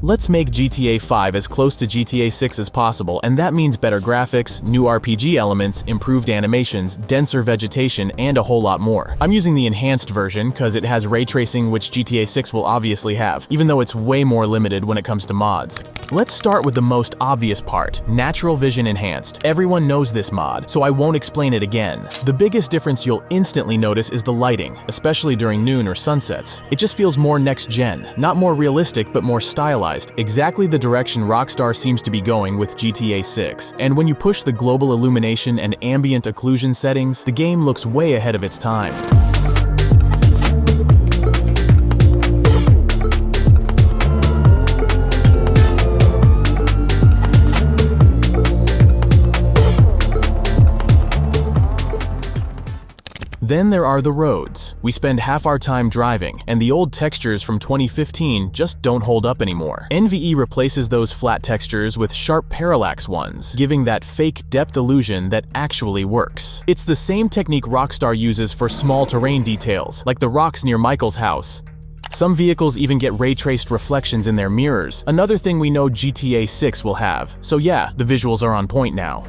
Let's make GTA 5 as close to GTA 6 as possible, and that means better graphics, new RPG elements, improved animations, denser vegetation, and a whole lot more. I'm using the enhanced version because it has ray tracing, which GTA 6 will obviously have, even though it's way more limited when it comes to mods. Let's start with the most obvious part, Natural Vision Enhanced. Everyone knows this mod, so I won't explain it again. The biggest difference you'll instantly notice is the lighting, especially during noon or sunsets. It just feels more next-gen, not more realistic but more stylized, exactly the direction Rockstar seems to be going with GTA 6. And when you push the global illumination and ambient occlusion settings, the game looks way ahead of its time. Then there are the roads. We spend half our time driving, and the old textures from 2015 just don't hold up anymore. NVE replaces those flat textures with sharp parallax ones, giving that fake depth illusion that actually works. It's the same technique Rockstar uses for small terrain details, like the rocks near Michael's house. Some vehicles even get ray-traced reflections in their mirrors, another thing we know GTA 6 will have. So yeah, the visuals are on point now.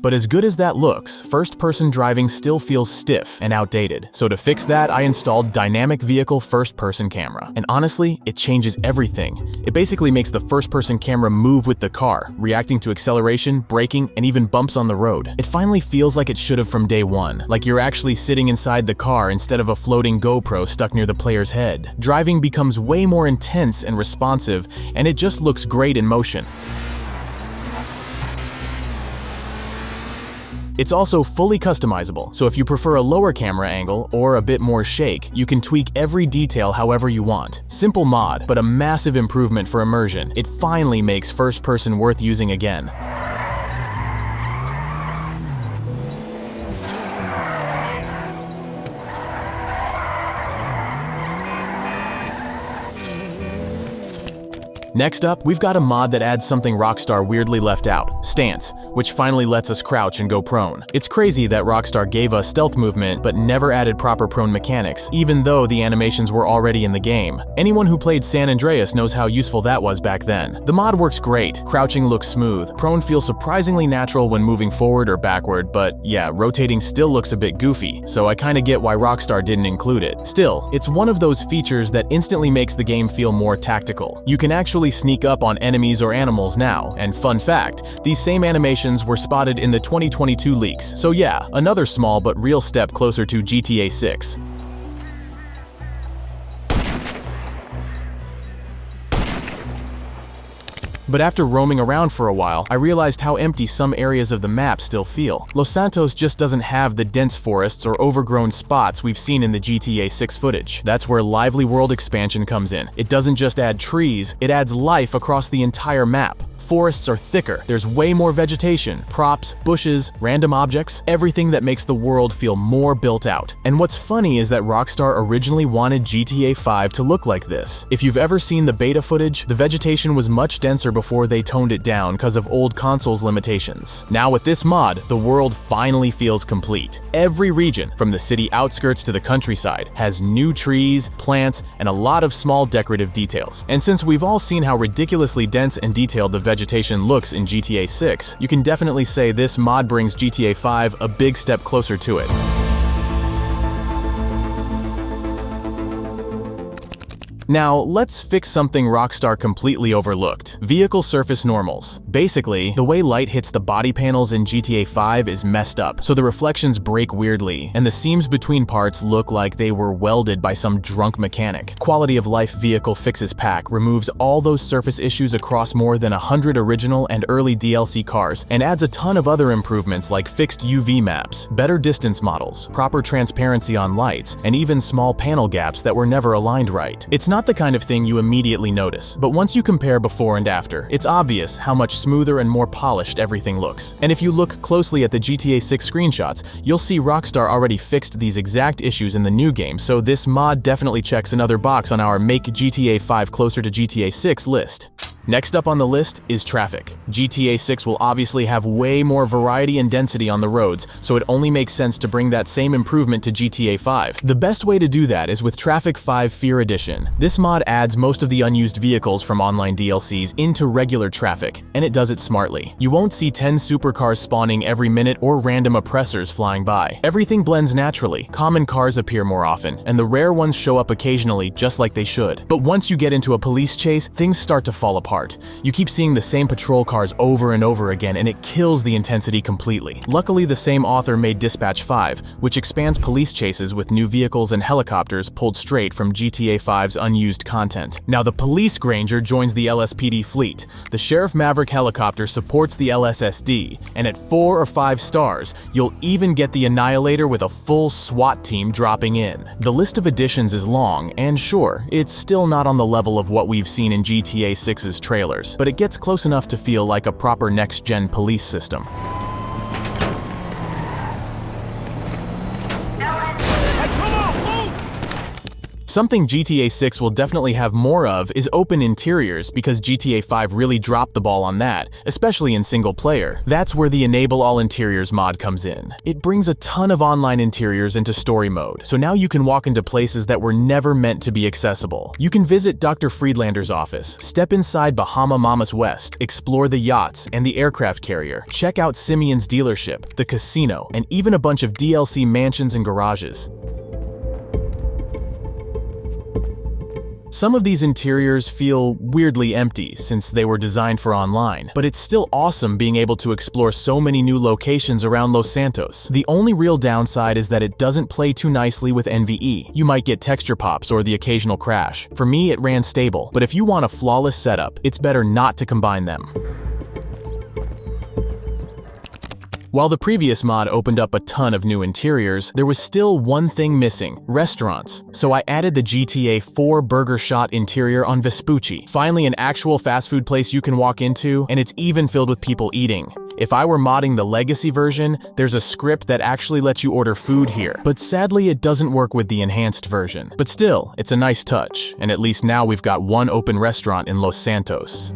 But as good as that looks, first-person driving still feels stiff and outdated. So to fix that, I installed Dynamic Vehicle First-Person Camera. And honestly, it changes everything. It basically makes the first-person camera move with the car, reacting to acceleration, braking, and even bumps on the road. It finally feels like it should have from day one, like you're actually sitting inside the car instead of a floating GoPro stuck near the player's head. Driving becomes way more intense and responsive, and it just looks great in motion. It's also fully customizable, so if you prefer a lower camera angle or a bit more shake, you can tweak every detail however you want. Simple mod, but a massive improvement for immersion. It finally makes first person worth using again. Next up, we've got a mod that adds something Rockstar weirdly left out, Stance, which finally lets us crouch and go prone. It's crazy that Rockstar gave us stealth movement but never added proper prone mechanics, even though the animations were already in the game. Anyone who played San Andreas knows how useful that was back then. The mod works great, crouching looks smooth, prone feels surprisingly natural when moving forward or backward, but yeah, rotating still looks a bit goofy, so I kinda get why Rockstar didn't include it. Still, it's one of those features that instantly makes the game feel more tactical. You can actually sneak up on enemies or animals now, and fun fact, these same animations were spotted in the 2022 leaks, so yeah, another small but real step closer to GTA 6. But after roaming around for a while, I realized how empty some areas of the map still feel. Los Santos just doesn't have the dense forests or overgrown spots we've seen in the GTA 6 footage. That's where Lively World expansion comes in. It doesn't just add trees, it adds life across the entire map. Forests are thicker, there's way more vegetation, props, bushes, random objects, everything that makes the world feel more built out. And what's funny is that Rockstar originally wanted GTA 5 to look like this. If you've ever seen the beta footage, the vegetation was much denser before they toned it down because of old consoles' limitations. Now with this mod, the world finally feels complete. Every region, from the city outskirts to the countryside, has new trees, plants, and a lot of small decorative details. And since we've all seen how ridiculously dense and detailed the vegetation looks in GTA 6, you can definitely say this mod brings GTA 5 a big step closer to it. Now, let's fix something Rockstar completely overlooked. Vehicle surface normals. Basically, the way light hits the body panels in GTA 5 is messed up, so the reflections break weirdly, and the seams between parts look like they were welded by some drunk mechanic. Quality of Life Vehicle Fixes Pack removes all those surface issues across more than 100 original and early DLC cars, and adds a ton of other improvements like fixed UV maps, better distance models, proper transparency on lights, and even small panel gaps that were never aligned right. It's not the kind of thing you immediately notice, but once you compare before and after, it's obvious how much smoother and more polished everything looks. And if you look closely at the GTA 6 screenshots, you'll see Rockstar already fixed these exact issues in the new game, so this mod definitely checks another box on our Make GTA 5 Closer to GTA 6 list. Next up on the list is traffic. GTA 6 will obviously have way more variety and density on the roads, so it only makes sense to bring that same improvement to GTA 5. The best way to do that is with Traffic 5 Fear Edition. This mod adds most of the unused vehicles from online DLCs into regular traffic, and it does it smartly. You won't see 10 supercars spawning every minute or random oppressors flying by. Everything blends naturally, common cars appear more often, and the rare ones show up occasionally just like they should. But once you get into a police chase, things start to fall apart. You keep seeing the same patrol cars over and over again, and it kills the intensity completely. Luckily, the same author made Dispatch 5, which expands police chases with new vehicles and helicopters pulled straight from GTA 5's unused content. Now, the Police Granger joins the LSPD fleet. The Sheriff Maverick helicopter supports the LSSD, and at 4 or 5 stars, you'll even get the Annihilator with a full SWAT team dropping in. The list of additions is long, and sure, it's still not on the level of what we've seen in GTA 6's trailers, but it gets close enough to feel like a proper next-gen police system. Something GTA 6 will definitely have more of is open interiors because GTA 5 really dropped the ball on that, especially in single player. That's where the Enable All Interiors mod comes in. It brings a ton of online interiors into story mode, so now you can walk into places that were never meant to be accessible. You can visit Dr. Friedlander's office, step inside Bahama Mamas West, explore the yachts and the aircraft carrier, check out Simeon's dealership, the casino, and even a bunch of DLC mansions and garages. Some of these interiors feel weirdly empty since they were designed for online, but it's still awesome being able to explore so many new locations around Los Santos. The only real downside is that it doesn't play too nicely with NVE. You might get texture pops or the occasional crash. For me, it ran stable, but if you want a flawless setup, it's better not to combine them. While the previous mod opened up a ton of new interiors, there was still one thing missing: restaurants. So I added the GTA 4 Burger Shot interior on Vespucci. Finally, an actual fast food place you can walk into, and it's even filled with people eating. If I were modding the Legacy version, there's a script that actually lets you order food here. But sadly, it doesn't work with the enhanced version. But still, it's a nice touch, and at least now we've got one open restaurant in Los Santos.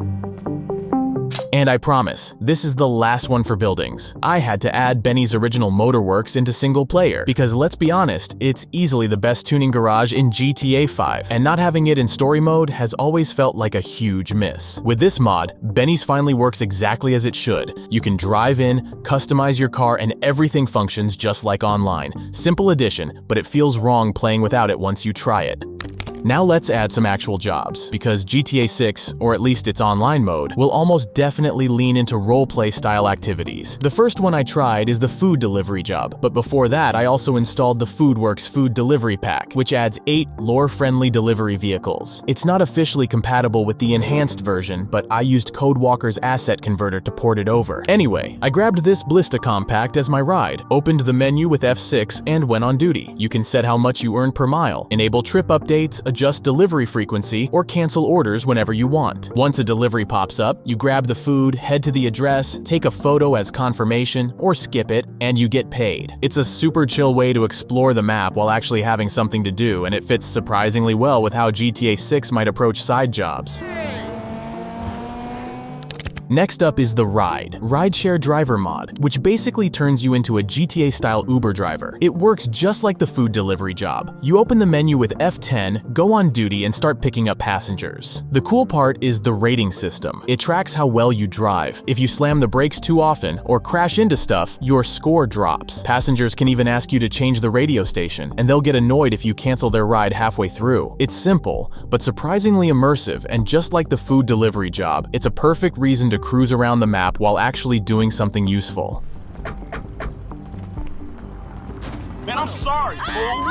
And I promise, this is the last one for buildings. I had to add Benny's original Motorworks into single player, because let's be honest, it's easily the best tuning garage in GTA 5, and not having it in story mode has always felt like a huge miss. With this mod, Benny's finally works exactly as it should. You can drive in, customize your car, and everything functions just like online. Simple addition, but it feels wrong playing without it once you try it. Now let's add some actual jobs, because GTA 6, or at least its online mode, will almost definitely lean into roleplay style activities. The first one I tried is the food delivery job, but before that I also installed the FoodWorks Food Delivery Pack, which adds 8 lore-friendly delivery vehicles. It's not officially compatible with the enhanced version, but I used Codewalker's asset converter to port it over. Anyway, I grabbed this Blista Compact as my ride, opened the menu with F6, and went on duty. You can set how much you earn per mile, enable trip updates, adjust delivery frequency, or cancel orders whenever you want. Once a delivery pops up, you grab the food, head to the address, take a photo as confirmation, or skip it, and you get paid. It's a super chill way to explore the map while actually having something to do, and it fits surprisingly well with how GTA 6 might approach side jobs. Next up is the Rideshare Driver mod, which basically turns you into a GTA-style Uber driver. It works just like the food delivery job. You open the menu with F10, go on duty, and start picking up passengers. The cool part is the rating system. It tracks how well you drive. If you slam the brakes too often or crash into stuff, your score drops. Passengers can even ask you to change the radio station, and they'll get annoyed if you cancel their ride halfway through. It's simple, but surprisingly immersive, and just like the food delivery job, it's a perfect reason to cruise around the map while actually doing something useful. Man, I'm sorry, fool.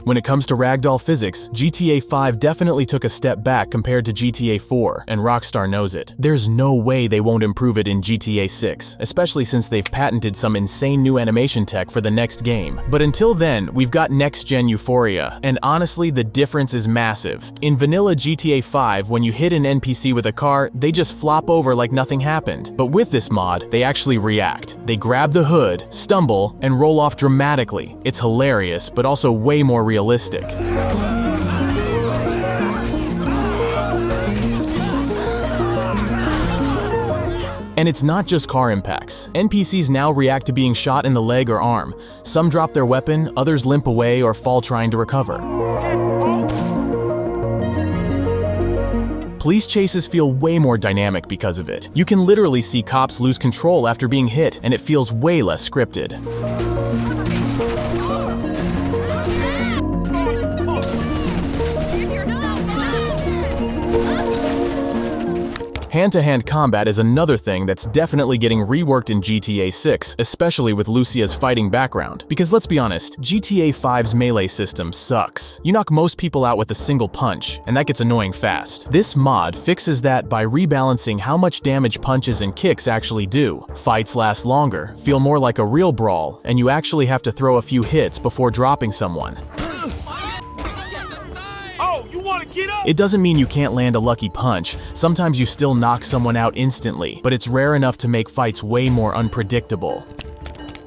When it comes to ragdoll physics, GTA 5 definitely took a step back compared to GTA 4, and Rockstar knows it. There's no way they won't improve it in GTA 6, especially since they've patented some insane new animation tech for the next game. But until then, we've got next-gen Euphoria, and honestly, the difference is massive. In vanilla GTA 5, when you hit an NPC with a car, they just flop over like nothing happened. But with this mod, they actually react. They grab the hood, stumble, and roll off dramatically. It's hilarious, but also way more realistic. And it's not just car impacts. NPCs now react to being shot in the leg or arm. Some drop their weapon, others limp away or fall trying to recover. Police chases feel way more dynamic because of it. You can literally see cops lose control after being hit, and it feels way less scripted. Hand-to-hand combat is another thing that's definitely getting reworked in GTA 6, especially with Lucia's fighting background. Because let's be honest, GTA 5's melee system sucks. You knock most people out with a single punch, and that gets annoying fast. This mod fixes that by rebalancing how much damage punches and kicks actually do. Fights last longer, feel more like a real brawl, and you actually have to throw a few hits before dropping someone. It doesn't mean you can't land a lucky punch. Sometimes you still knock someone out instantly, but it's rare enough to make fights way more unpredictable.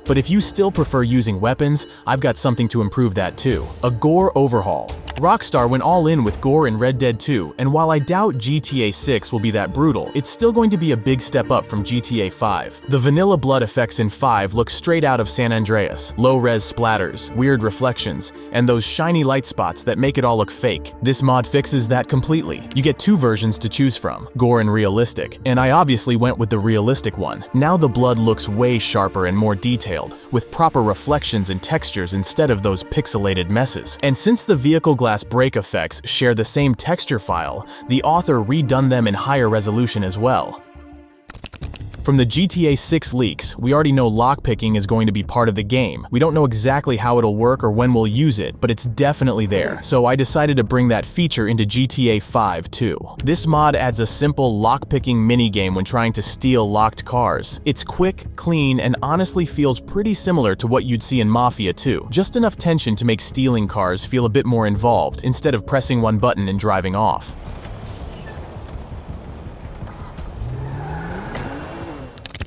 But if you still prefer using weapons, I've got something to improve that too. A gore overhaul. Rockstar went all in with gore in Red Dead 2, and while I doubt GTA 6 will be that brutal, it's still going to be a big step up from GTA 5. The vanilla blood effects in 5 look straight out of San Andreas. Low-res splatters, weird reflections, and those shiny light spots that make it all look fake. This mod fixes that completely. You get two versions to choose from, gore and realistic, and I obviously went with the realistic one. Now the blood looks way sharper and more detailed, with proper reflections and textures instead of those pixelated messes. And since the vehicle glass break effects share the same texture file, the author redone them in higher resolution as well. From the GTA 6 leaks, we already know lockpicking is going to be part of the game. We don't know exactly how it'll work or when we'll use it, but it's definitely there. So I decided to bring that feature into GTA 5 too. This mod adds a simple lockpicking minigame when trying to steal locked cars. It's quick, clean, and honestly feels pretty similar to what you'd see in Mafia 2. Just enough tension to make stealing cars feel a bit more involved, instead of pressing one button and driving off.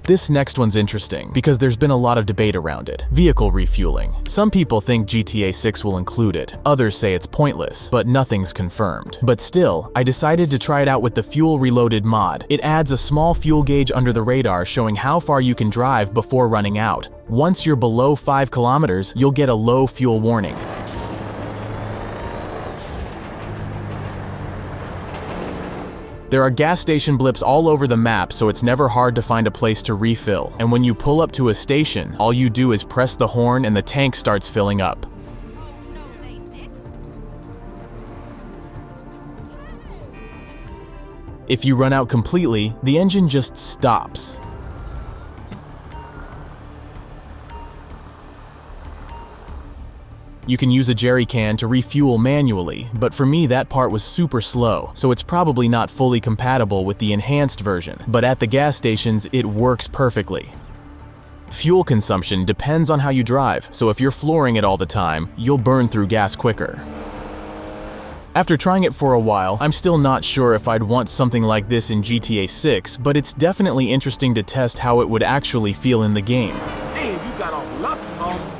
This next one's interesting, because there's been a lot of debate around it. Vehicle refueling. Some people think GTA 6 will include it, others say it's pointless, but nothing's confirmed. But still, I decided to try it out with the Fuel Reloaded mod. It adds a small fuel gauge under the radar showing how far you can drive before running out. Once you're below 5 kilometers, you'll get a low fuel warning. There are gas station blips all over the map, so it's never hard to find a place to refill. And when you pull up to a station, all you do is press the horn and the tank starts filling up. If you run out completely, the engine just stops. You can use a jerry can to refuel manually, but for me that part was super slow, so it's probably not fully compatible with the enhanced version, but at the gas stations it works perfectly. Fuel consumption depends on how you drive, so if you're flooring it all the time, you'll burn through gas quicker. After trying it for a while, I'm still not sure if I'd want something like this in GTA 6, but it's definitely interesting to test how it would actually feel in the game. Damn, you got off lucky, homie.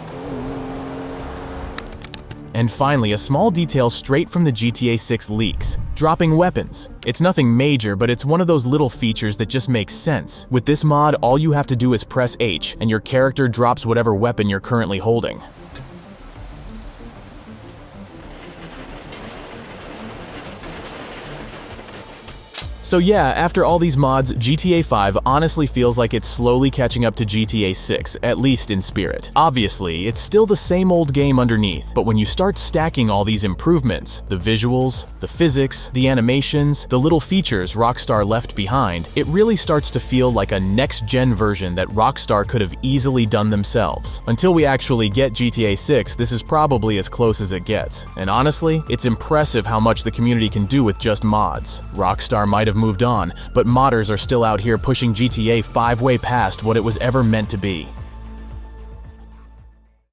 And finally, a small detail straight from the GTA 6 leaks. Dropping weapons. It's nothing major, but it's one of those little features that just makes sense. With this mod, all you have to do is press H, and your character drops whatever weapon you're currently holding. So yeah, after all these mods, GTA 5 honestly feels like it's slowly catching up to GTA 6, at least in spirit. Obviously, it's still the same old game underneath, but when you start stacking all these improvements, the visuals, the physics, the animations, the little features Rockstar left behind, it really starts to feel like a next-gen version that Rockstar could have easily done themselves. Until we actually get GTA 6, this is probably as close as it gets. And honestly, it's impressive how much the community can do with just mods. Rockstar might have moved on, but modders are still out here pushing GTA 5 way past what it was ever meant to be.